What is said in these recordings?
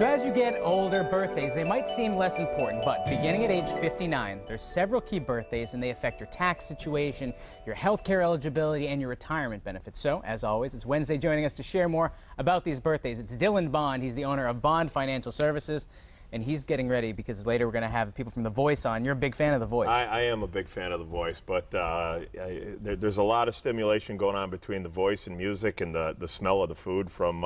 So as you get older, birthdays, they might seem less important, but beginning at age 59, there's several key birthdays and they affect your tax situation, your healthcare eligibility, and your retirement benefits. So, as always, it's Wednesday. Joining us to share more about these birthdays, it's Dylan Bond. He's the owner of Bond Financial Services. And he's getting ready because later we're going to have people from The Voice on. You're a big fan of The Voice. I am a big fan of The Voice, but there's a lot of stimulation going on between The Voice and music and the smell of the food from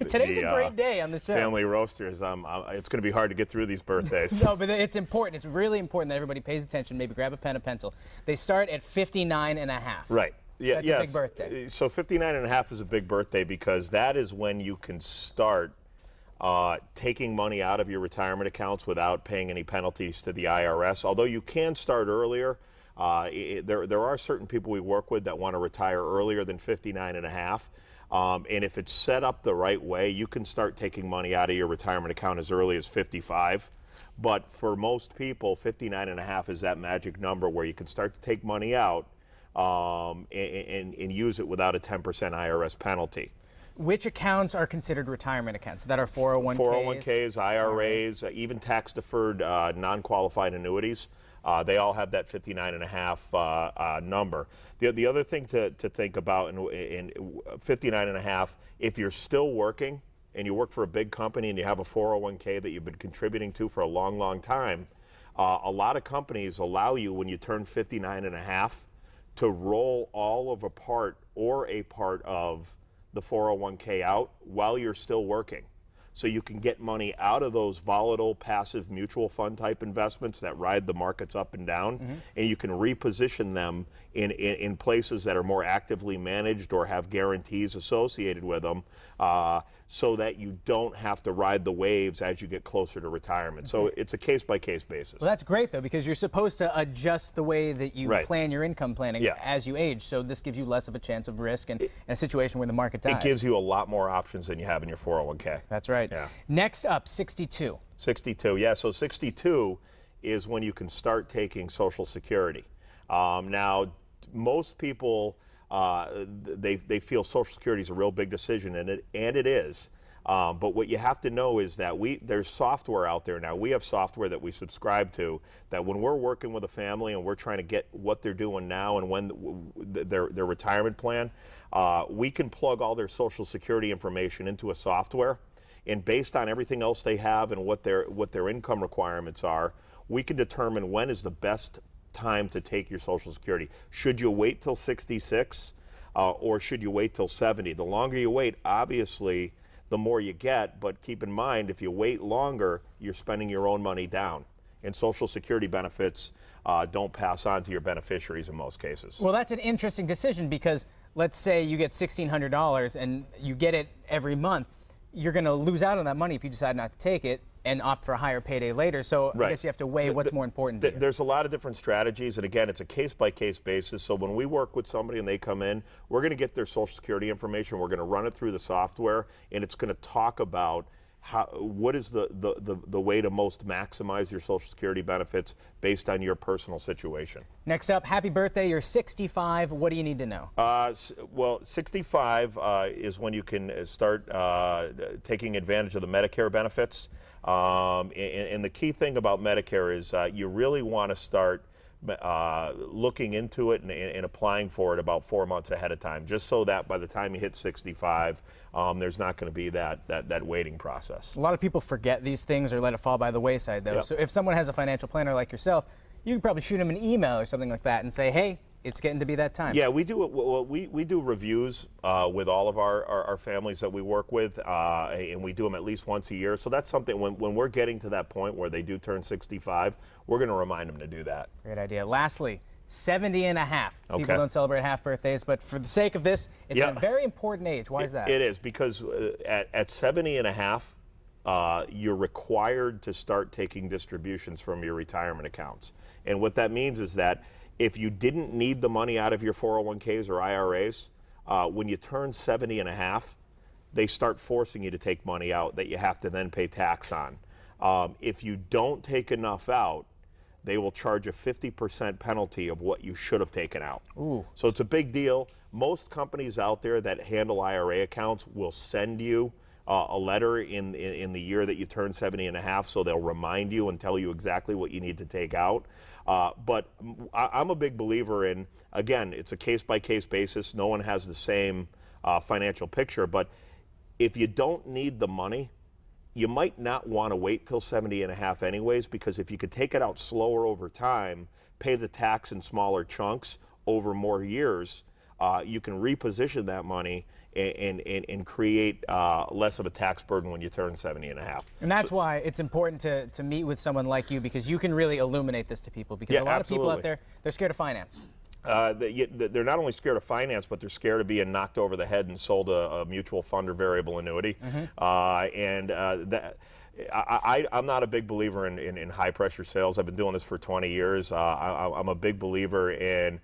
Today's a great day on the show. Family Roasters. It's going to be hard to get through these birthdays. No, but it's important. It's really important that everybody pays attention. Maybe grab a pen and pencil. They start at 59 and a half. Right. Yeah, That's a big birthday. So 59 and a half is a big birthday because that is when you can start taking money out of your retirement accounts without paying any penalties to the IRS. Although you can start earlier, there are certain people we work with that want to retire earlier than 59 and a half. And if it's set up the right way, you can start taking money out of your retirement account as early as 55. But for most people, 59 and a half is that magic number where you can start to take money out and use it without a 10% IRS penalty. Which accounts are considered retirement accounts? That are 401ks? 401ks, IRAs, even tax-deferred non-qualified annuities. They all have that 59 and a half number. The other thing to think about in 59 and a half, if you're still working and you work for a big company and you have a 401k that you've been contributing to for a long, long time, a lot of companies allow you when you turn 59 and a half to roll all of a part or a part of the 401k out while you're still working. So you can get money out of those volatile passive mutual fund type investments that ride the markets up and down, and you can reposition them in places that are more actively managed or have guarantees associated with them, so that you don't have to ride the waves as you get closer to retirement. So it's a case-by-case basis. Well, that's great, though, because you're supposed to adjust the way that you plan your income planning as you age. So this gives you less of a chance of risk and a situation where the market dies. It gives you a lot more options than you have in your 401k. That's right. Yeah. Next up, 62. 62, yeah. So 62 is when you can start taking Social Security. Now, most people, they feel Social Security is a real big decision, and it is. But what you have to know is that there's software out there now. We have software that we subscribe to that when we're working with a family and we're trying to get what they're doing now and when their retirement plan, we can plug all their Social Security information into a software. And based on everything else they have and what their income requirements are, we can determine when is the best time to take your Social Security. Should you wait till 66 or should you wait till 70? The longer you wait, obviously, the more you get, but keep in mind, if you wait longer, you're spending your own money down. And Social Security benefits don't pass on to your beneficiaries in most cases. Well, that's an interesting decision because let's say you get $1,600 and you get it every month. You're going to lose out on that money if you decide not to take it and opt for a higher payday later. So I guess you have to weigh what's more important. There's a lot of different strategies, and again, it's a case-by-case basis. So when we work with somebody and they come in, we're going to get their Social Security information. We're going to run it through the software, and it's going to talk about what is the way to most maximize your Social Security benefits based on your personal situation. Next up, happy birthday. You're 65. What do you need to know? Well, 65 is when you can start taking advantage of the Medicare benefits. And the key thing about Medicare is you really want to start looking into it and applying for it about 4 months ahead of time, just so that by the time you hit 65, there's not going to be that waiting process. A lot of people forget these things or let it fall by the wayside, though. Yep. So if someone has a financial planner like yourself, you can probably shoot them an email or something like that and say, hey, it's getting to be that time. Yeah, we do it. Well, we do reviews with all of our families that we work with, and we do them at least once a year. So that's something when we're getting to that point where they do turn 65, we're going to remind them to do that. Great idea. Lastly, 70 and a half. People don't celebrate half birthdays, but for the sake of this, it's a very important age. Why is that? It is because at 70 and a half, you're required to start taking distributions from your retirement accounts. And what that means is that if you didn't need the money out of your 401ks or IRAs, when you turn 70 and a half, they start forcing you to take money out that you have to then pay tax on. If you don't take enough out, they will charge a 50% penalty of what you should have taken out. Ooh. So it's a big deal. Most companies out there that handle IRA accounts will send you a letter in the year that you turn 70 and a half, so they'll remind you and tell you exactly what you need to take out. But I'm a big believer in, again, it's a case-by-case basis. No one has the same financial picture, but if you don't need the money, you might not want to wait till 70 and a half anyways, because if you could take it out slower over time, pay the tax in smaller chunks over more years, you can reposition that money and create less of a tax burden when you turn 70 and a half. And that's why it's important to meet with someone like you, because you can really illuminate this to people, because a lot of people out there, they're scared of finance. They're not only scared of finance, but they're scared of being knocked over the head and sold a mutual fund or variable annuity. I'm not a big believer in high pressure sales. I've been doing this for 20 years. I'm a big believer in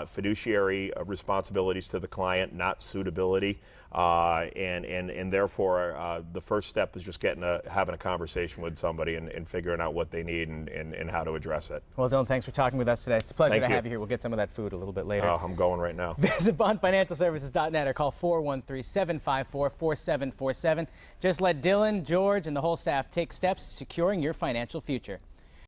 fiduciary responsibilities to the client, not suitability. And therefore, the first step is just having a conversation with somebody and figuring out what they need and how to address it. Well, Dylan, thanks for talking with us today. It's a pleasure to have you here. We'll get some of that food a little bit later. I'm going right now. Visit bondfinancialservices.net or call 413-754-4747. Just let Dylan, George, and the whole staff take steps to securing your financial future.